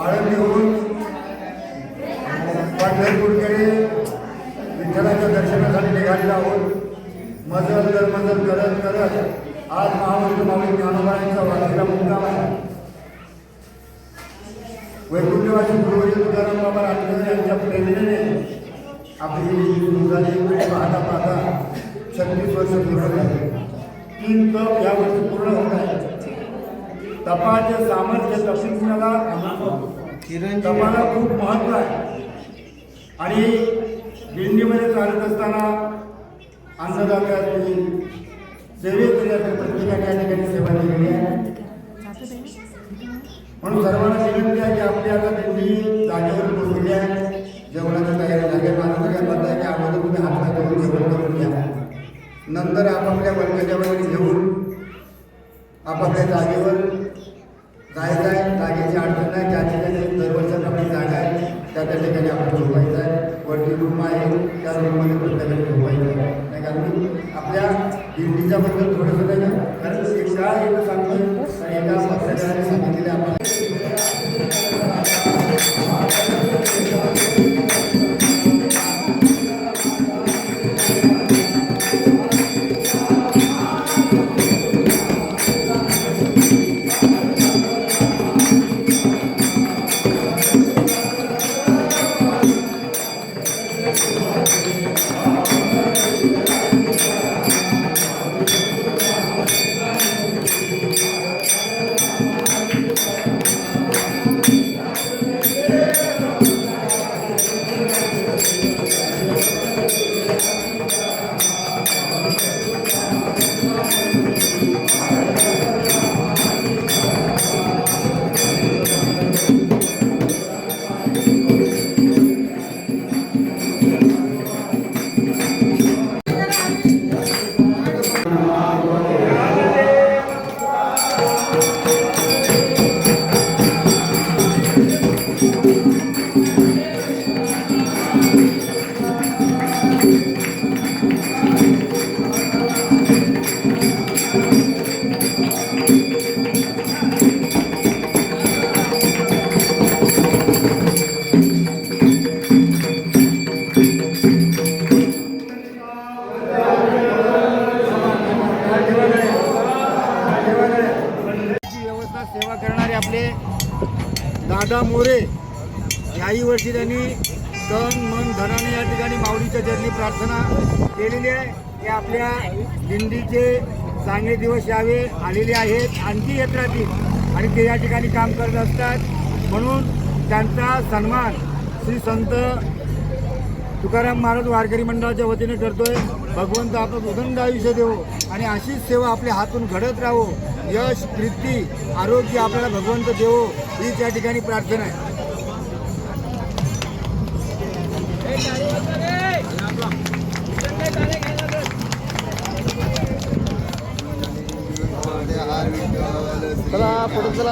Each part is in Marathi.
आळंदीहून पंढरपूरकडे विठ्ठलाच्या दर्शनासाठी निघालेलो आहोत. मजल दरमजल करत करत आज महावैष्णव माऊली ज्ञानोबांचा वाडीला मुक्काम आहे. वैकुंठवासी गुरुवर्य तुकाराम बाबा राजकर यांच्या प्रेरणेने आपली ही सुरू झाली. पाहता पाहता 36 वर्ष पूर्ण झाली. 3 तप यावर्षी पूर्ण होत आहे. तपाचे सामर्थ्य तपस्याला तपाला खूप महत्व आहे. आणि दिंडीमध्ये चालत असताना अन्नदाते असतील, सेवेकरी असतील, प्रत्येकाने या ठिकाणी सेवा केलेली आहे. म्हणून सर्वांना विनंती आहे की आपली आता दिंडी जागेवर पोहोचली आहे. जेवणाची तयारी झाली. माझं काय मत आहे की अगोदर तुम्ही हात करून जेवण करून घ्या. नंतर आपापल्या वर्गाच्यावर घेऊन आपापल्या जागेवर जायचं आहे. जागेची अडचण नाही. ज्या ठिकाणी दरवर्षाप्रमाणे जागा आहे त्या ठिकाणी आपण झोपायचं आहे. वरती रूम आहे त्या रूममध्ये प्रत्येकाने झोपायचं आहे. नाही कारण आपल्या दिंडीच्या बद्दल थोडंसं नाही का, कारण एकदा एक सांगतो आणि एका पत्रकाराने सांगितलेले आम्हाला सेवा करणारे आपले दादा मोरे याही वर्षी त्यांनी तन मन धनाने या ठिकाणी माऊलीच्या चरणी प्रार्थना केलेली आहे की आपल्या दिंडीचे चांगले दिवस यावे. आलेले आहेत, आणखी येत राहतील आणि ते या ठिकाणी काम करत असतात. म्हणून त्यांचा सन्मान श्री संत तुकाराम महाराज वारकरी मंडळाच्या वतीने करतोय. भगवंत आपण उदंड आयुष्य देवो आणि अशीच सेवा आपल्या हातून घडत राहो. यश, कीर्ती, आरोग्य आपल्याला भगवंत देवो हीच या ठिकाणी प्रार्थना आहे. चला पुढे चला.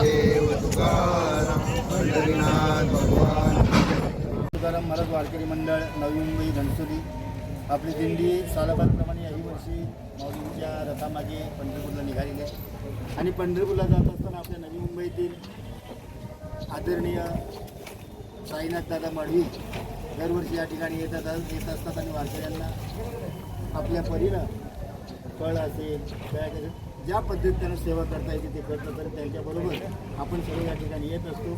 तुकाराम महाराज वारकरी मंडळ, नवी मुंबई, धनसुरी आपली दिंडी सालाबादप्रमाणे याही वर्षी माऊलींच्या रथामागे पंढरपूरला निघालेली आहे. आणि पंढरपूरला जात असताना आपल्या नवी मुंबईतील आदरणीय साईनाथ दादा मडवी दरवर्षी या ठिकाणी येत असतात आणि वारकऱ्यांना आपल्या परीनं फळ असेल काय ज्या पद्धतीनं सेवा करता येते ते करतात. तर त्यांच्याबरोबर आपण सर्व या ठिकाणी येत असतो.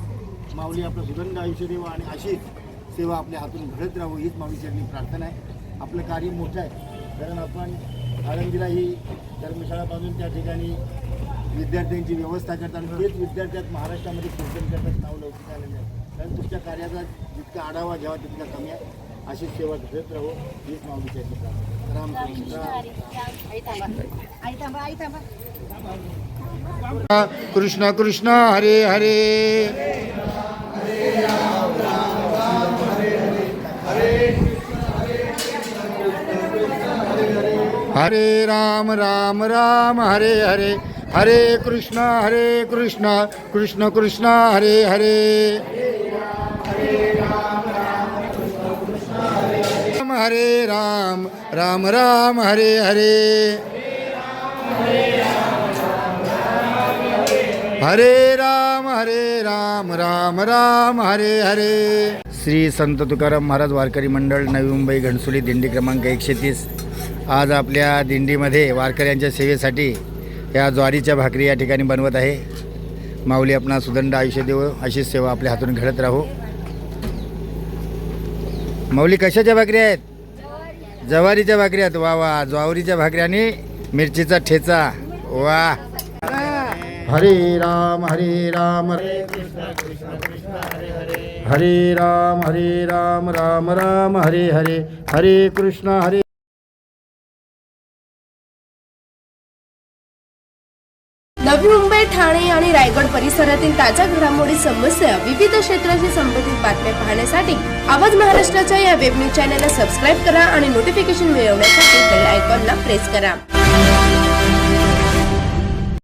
माऊली आपलं सुगंध आयुष्य देवा आणि अशीच सेवा आपल्या हातून घडत राहू हीच माऊलीची प्रार्थना आहे. आपलं कार्य मोठं आहे कारण आपण आळंदीला ही धर्मशाळा बांधून त्या ठिकाणी विद्यार्थ्यांची व्यवस्था करतात आणि तेच विद्यार्थ्यात महाराष्ट्रामध्ये कीर्तन करतात नाव लवकर आलेलं आहे. कारण तुमच्या कार्याचा जितका आढावा घ्यावा तितका कमी आहे. अशीच सेवा घडत राहू हीच माऊलीची कृष्ण कृष्ण हरे हरे हरे राम राम राम हरे हरे हरे कृष्ण कृष्ण कृष्ण हरे हरे हरे राम राम राम हरे हरे हरे राम राम राम हरे हरे. श्री संत तुकाराम महाराज वारकरी मंडळ नवी मुंबई घणसोली दिंडी क्रमांक 130. आज आपल्या दिंडीमध्ये वारकऱ्यांच्या सेवेसाठी या ज्वारीच्या भाकरी या ठिकाणी बनवत आहे. माऊली आपणा सुदंड आयुष्य देव, अशीच सेवा आपल्या हातून घडत राहो. माऊली कशाच्या भाकरी आहेत? ज्वारीच्या भाकरी आहेत. वा वा, ज्वारीच्या भाकरी आणि मिरचीचा ठेचा. वा. हरे राम हरे राम राम राम हरे हरे. हरे कृष्ण हरे. नवी मुंबई, ठाणे आणि रायगड परिसरातील ताज्या घडामोडी, समस्या, विविध क्षेत्राशी संबंधित बातम्या पाहण्यासाठी आवाज महाराष्ट्राच्या या वेब न्यूज चॅनलला सबस्क्राईब करा आणि नोटिफिकेशन मिळवण्यासाठी बेल आयकॉनला प्रेस करा.